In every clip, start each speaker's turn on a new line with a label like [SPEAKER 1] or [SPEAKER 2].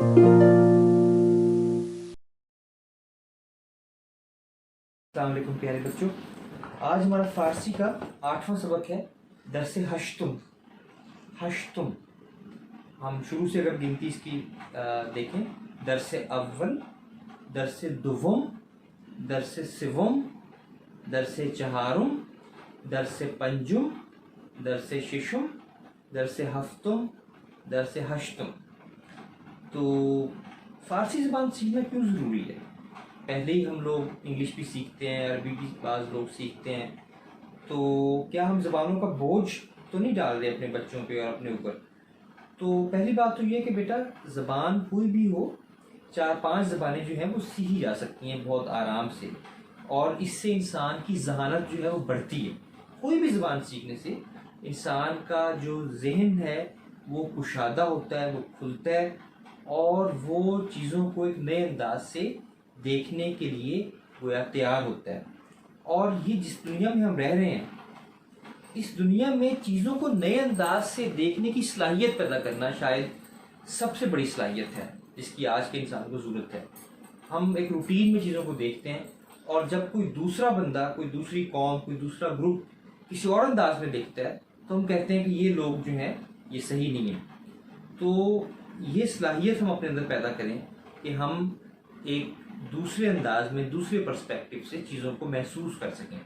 [SPEAKER 1] अस्सलाम वालेकुम प्यारे बच्चों, आज हमारा फ़ारसी का 8वां सबक है दरस हश्तुम। हश्तुम हम शुरू से अगर गिनती इसकी देखें, दरस अव्वल, दरस दुवम, दरस सिवम, दरस चहारुम, दरस पंजुम, दरस शिशुम, दरस हफ्तुम, दरस हश्तुम। तो फ़ारसी ज़बान सीखना क्यों ज़रूरी है? पहले ही हम लोग इंग्लिश भी सीखते हैं, अरबी भी बाज़ लोग सीखते हैं, तो क्या हम ज़बानों का बोझ तो नहीं डाल रहे अपने बच्चों पे और अपने ऊपर? तो पहली बात तो ये है कि बेटा, ज़बान कोई भी हो, 4-5 ज़बानें जो हैं वो सीखी जा सकती हैं बहुत आराम से, और इससे इंसान की ज़हानत जो है वो बढ़ती है। कोई भी ज़बान सीखने से इंसान का जो ज़हन है वो कुशादा होता है, वो खुलता है, और वो चीज़ों को एक नए अंदाज से देखने के लिए गोया तैयार होता है। और ये जिस दुनिया में हम रह रहे हैं, इस दुनिया में चीज़ों को नए अंदाज से देखने की सलाहियत पैदा करना शायद सबसे बड़ी सलाहियत है जिसकी आज के इंसान को ज़रूरत है। हम एक रूटीन में चीज़ों को देखते हैं, और जब कोई दूसरा बंदा, कोई दूसरी कौम, कोई दूसरा ग्रुप किसी और अंदाज में देखता है तो हम कहते हैं कि ये लोग जो हैं ये सही नहीं है। तो ये सलाहियत हम अपने अंदर पैदा करें कि हम एक दूसरे अंदाज में, दूसरे पर्सपेक्टिव से चीज़ों को महसूस कर सकें।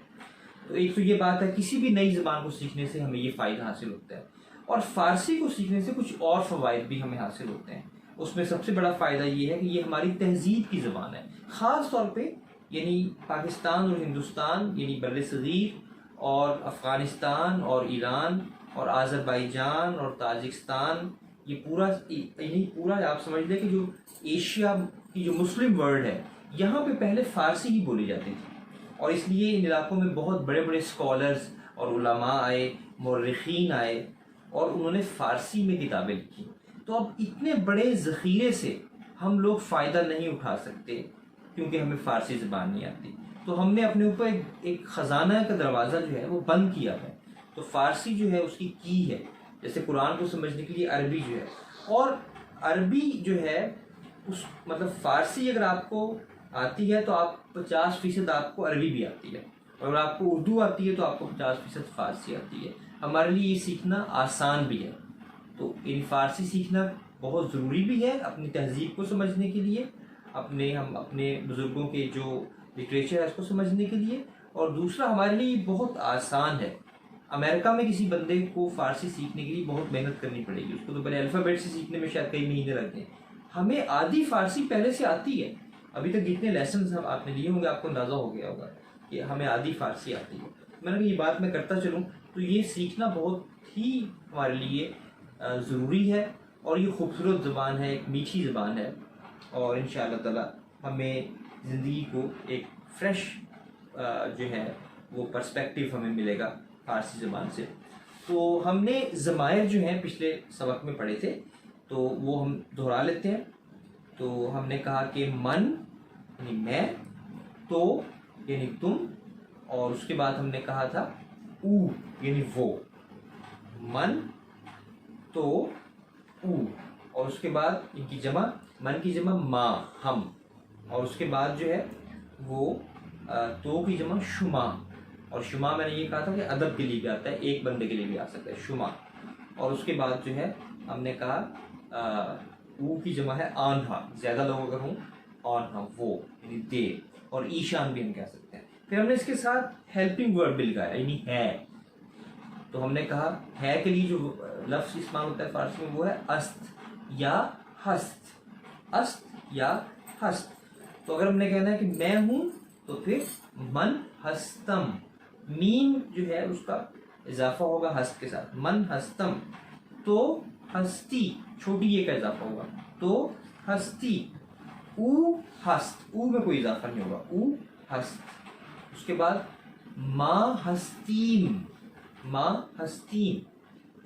[SPEAKER 1] तो एक तो ये बात है, किसी भी नई ज़बान को सीखने से हमें ये फ़ायदा हासिल होता है, और फ़ारसी को सीखने से कुछ और फ़वाइद भी हमें हासिल होते हैं। उसमें सबसे बड़ा फ़ायदा ये है कि ये हमारी तहज़ीब की ज़बान है, ख़ास तौर पे यानी पाकिस्तान और हिंदुस्तान, यानी बर्र-ए-सग़ीर और अफ़गानिस्तान और ईरान और आज़रबाईजान और ताजिकिस्तान, ये पूरा यानी पूरा आप समझ लें कि जो एशिया की जो मुस्लिम वर्ल्ड है, यहाँ पे पहले फ़ारसी ही बोली जाती थी, और इसलिए इन इलाकों में बहुत बड़े बड़े स्कॉलर्स और उलमा आए, मुर्रिखीन आए, और उन्होंने फ़ारसी में किताबें लिखी। तो अब इतने बड़े ज़ख़ीरे से हम लोग फ़ायदा नहीं उठा सकते क्योंकि हमें फ़ारसी ज़बान नहीं आती। तो हमने अपने ऊपर एक ख़जाना का दरवाज़ा जो है वो बंद किया है। तो फ़ारसी जो है उसकी की है, जैसे कुरान को समझने के लिए अरबी जो है, और अरबी जो है उस मतलब फ़ारसी अगर आपको आती है तो आप 50% आपको अरबी भी आती है, और अगर आपको उर्दू आती है तो आपको 50% फ़ारसी आती है। हमारे लिए ये सीखना आसान भी है। तो इन फ़ारसी सीखना बहुत ज़रूरी भी है अपनी तहज़ीब को समझने के लिए, हम अपने बुज़ुर्गों के जो लिटरेचर है उसको समझने के लिए, और दूसरा हमारे लिए बहुत आसान है। अमेरिका में किसी बंदे को फ़ारसी सीखने के लिए बहुत मेहनत करनी पड़ेगी, उसको तो पहले अल्फ़ाबेट से सीखने में शायद कई महीने लगते हैं। हमें आधी फ़ारसी पहले से आती है। अभी तक जितने लेसन हम आपने लिए होंगे आपको अंदाज़ा हो गया होगा कि हमें आधी फ़ारसी आती है। मैंने कहा ये बात मैं करता चलूँ, तो ये सीखना बहुत ही हमारे लिए ज़रूरी है, और ये खूबसूरत ज़बान है, एक मीठी ज़बान है, और इंशाअल्लाह ताला हमें ज़िंदगी को एक फ़्रेश जो है वो पर्सपेक्टिव हमें मिलेगा फ़ारसी ज़बान से। तो हमने ज़मायर जो हैं पिछले सबक में पढ़े थे, तो वो हम दोहरा लेते हैं। तो हमने कहा कि मन यानी मैं, तो यानी तुम, और उसके बाद हमने कहा था ऊ यानी वो। मन, तो, ऊ, और उसके बाद इनकी जमा, मन की जमा माँ, हम, और उसके बाद जो है वो तो की जमा शुमा, और शुमा मैंने ये कहा था कि अदब के लिए भी आता है, एक बंदे के लिए भी आ सकता है शुमा। और उसके बाद जो है हमने कहा ऊ की जमा है आन्हा, ज़्यादा लोग अगर हों आन्हा, वो यानी दे, और ईशान भी हम कह सकते हैं। फिर हमने इसके साथ हेल्पिंग वर्ब भी लगाया यानी है। तो हमने कहा है के लिए जो लफ्ज़ इस्तेमाल होता है फ़ारसी में वो है अस्त या हस्त, अस्त या हस्त। तो अगर हमने कहना है कि मैं हूँ तो फिर मन हस्तम, मीम जो है उसका इजाफा होगा हस्त के साथ, मन हस्तम। तो हस्ती, छोटी ये का इजाफा होगा, तो हस्ती। ऊ हस्त, ऊ में कोई इजाफा नहीं होगा, ऊ हस्त। उसके बाद माँ हस्तीम, माँ हस्तीम।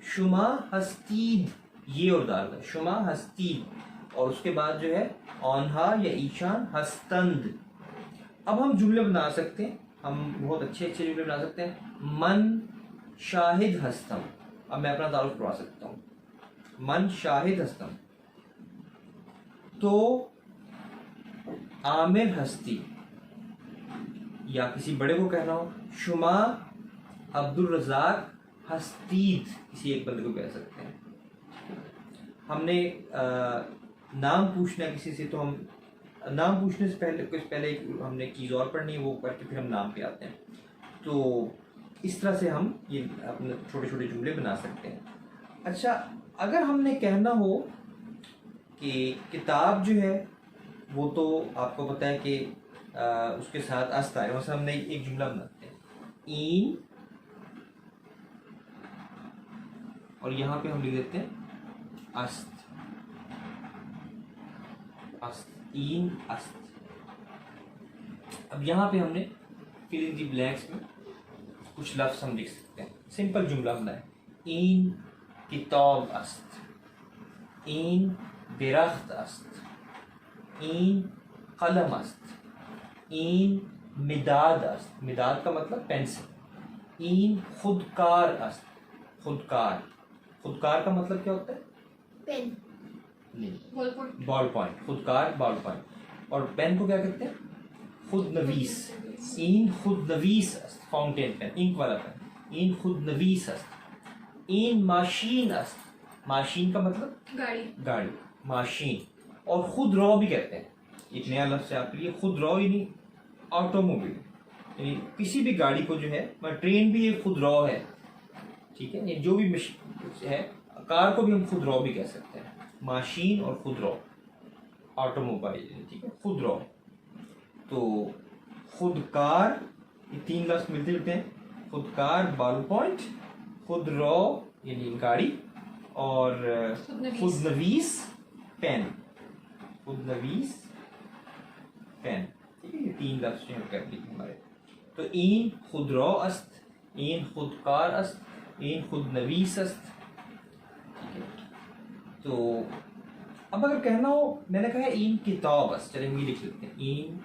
[SPEAKER 1] शुमा हस्तीद, ये और दाल है, शुमा हस्तीद। और उसके बाद जो है औन्हा या ईशान हस्तंद। अब हम जुमले बना सकते हैं, हम बहुत अच्छे अच्छे जुमले बना सकते हैं। मन शाहिद हस्तम, अब मैं अपना तारुफ करवा सकता हूँ। मन शाहिद हस्तम, تو عامر ہستی، یا کسی بڑے کو کہنا ہو شما عبدالرزاق ہستید، کسی ایک بندے کو کہہ سکتے ہیں. ہم نے نام پوچھنا ہے کسی سے تو ہم نام پوچھنے سے پہلے ہم نے چیز اور پڑھنی ہے، وہ پڑھ کے پھر ہم نام پہ آتے ہیں. تو اس طرح سے ہم یہ اپنے چھوٹے چھوٹے جملے بنا سکتے ہیں. اچھا، اگر ہم نے کہنا ہو کہ کتاب جو ہے وہ تو آپ کو پتہ ہے کہ اس کے ساتھ است آئے، مثلا ہم نے ایک جملہ بناتے ہیں این، اور یہاں پہ ہم لکھ دیتے ہیں است، است، این است. اب یہاں پہ ہم نے فل ان دی بلینکس میں کچھ لفظ ہم لکھ سکتے ہیں. سمپل جملہ بنائیں، این کتاب است، این درخت است، این قلم است، این مداد است، مداد کا مطلب پینسل، این خودکار است، خودکار، خودکار کا مطلب کیا ہوتا ہے؟
[SPEAKER 2] پین،
[SPEAKER 1] نہیں، بال پوائنٹ، خودکار بال پوائنٹ. اور پین کو کیا کہتے ہیں؟ خود نویس. این خود نویس است، فاؤنٹین پین، انک والا پین، این خود نویس است. این ماشین است، ماشین کا مطلب
[SPEAKER 2] گاڑی،
[SPEAKER 1] گاڑی، ماشین. اور خود رو بھی کہتے ہیں، ایک نیا لفظ ہے آپ کے لیے، خود رو یعنی آٹو موبائل، یعنی کسی بھی گاڑی کو جو ہے، ٹرین بھی ایک خود رو ہے، ٹھیک ہے، جو بھی ہے، کار کو بھی ہم خود رو بھی کہہ سکتے ہیں. ماشین اور خود رو، آٹو موبائل، ٹھیک ہے، خود رو. تو خودکار، یہ تین لفظ ملتے جلتے ہیں، خودکار بال پوائنٹ، خود رو یعنی گاڑی، اور خود نویس پین، خود نویس پین، ٹھیک ہے. یہ تین لفظ جو ہیں کر لیجیے ہمارے. تو این خود رو است، این خودکار است، این خود نویس است. ٹھیک ہے. تو اب اگر کہنا ہو، میں نے کہا ہے این کتاب است، چلے ہم یہ لکھ لیتے ہیں، این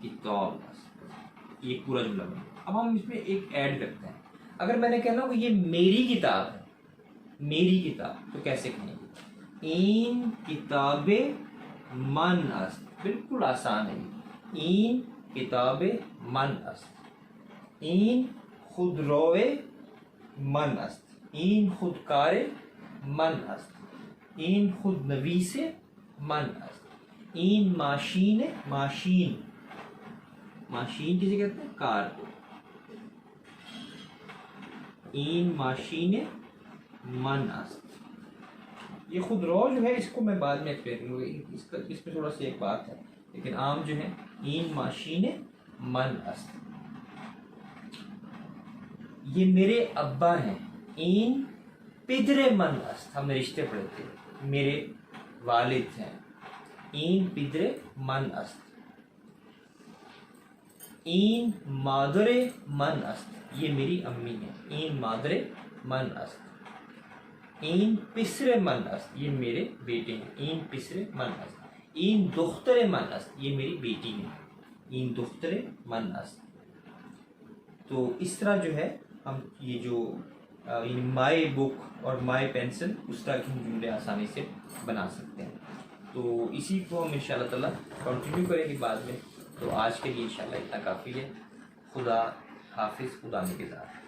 [SPEAKER 1] کتاب است، یہ پورا جملہ بنا. اب ہم اس میں ایک ایڈ کرتے ہیں. اگر میں نے کہنا ہو کہ یہ میری کتاب ہے، میری کتاب، تو کیسے کہیں گے؟ این کتاب من است، بالکل آسان ہے. این کتاب من است، این خودرو من است، این خودکار من است، این خود نویس من است، این ماشین، ماشین، ماشین کسے کہتے ہیں؟ کار کو. این ماشین من است. یہ خود رو جو ہے اس کو میں بعد میں ایکسپلین کروں گا، اس میں تھوڑا سا ایک بات ہے، لیکن عام جو ہے این ماشین من است. یہ میرے ابا ہیں، این پدر من است، ہم نے رشتے پڑھے تھے، میرے والد ہیں، این پدر من است. این مادر من است، یہ میری امی ہیں، این مادر من است. این پسر من است، یہ میرے بیٹے ہیں، این پسر من است. این دختر من است، یہ میری بیٹی ہے، این دختر من است. تو اس طرح جو ہے ہم یہ جو مائی بک اور مائی پینسل، اس طرح کے ہم جملے آسانی سے بنا سکتے ہیں. تو اسی کو ہم انشاءاللہ تعالیٰ کنٹینیو کریں گے بعد میں. تو آج کے لیے انشاءاللہ اتنا کافی ہے. خدا حافظ، خدا نگہدار.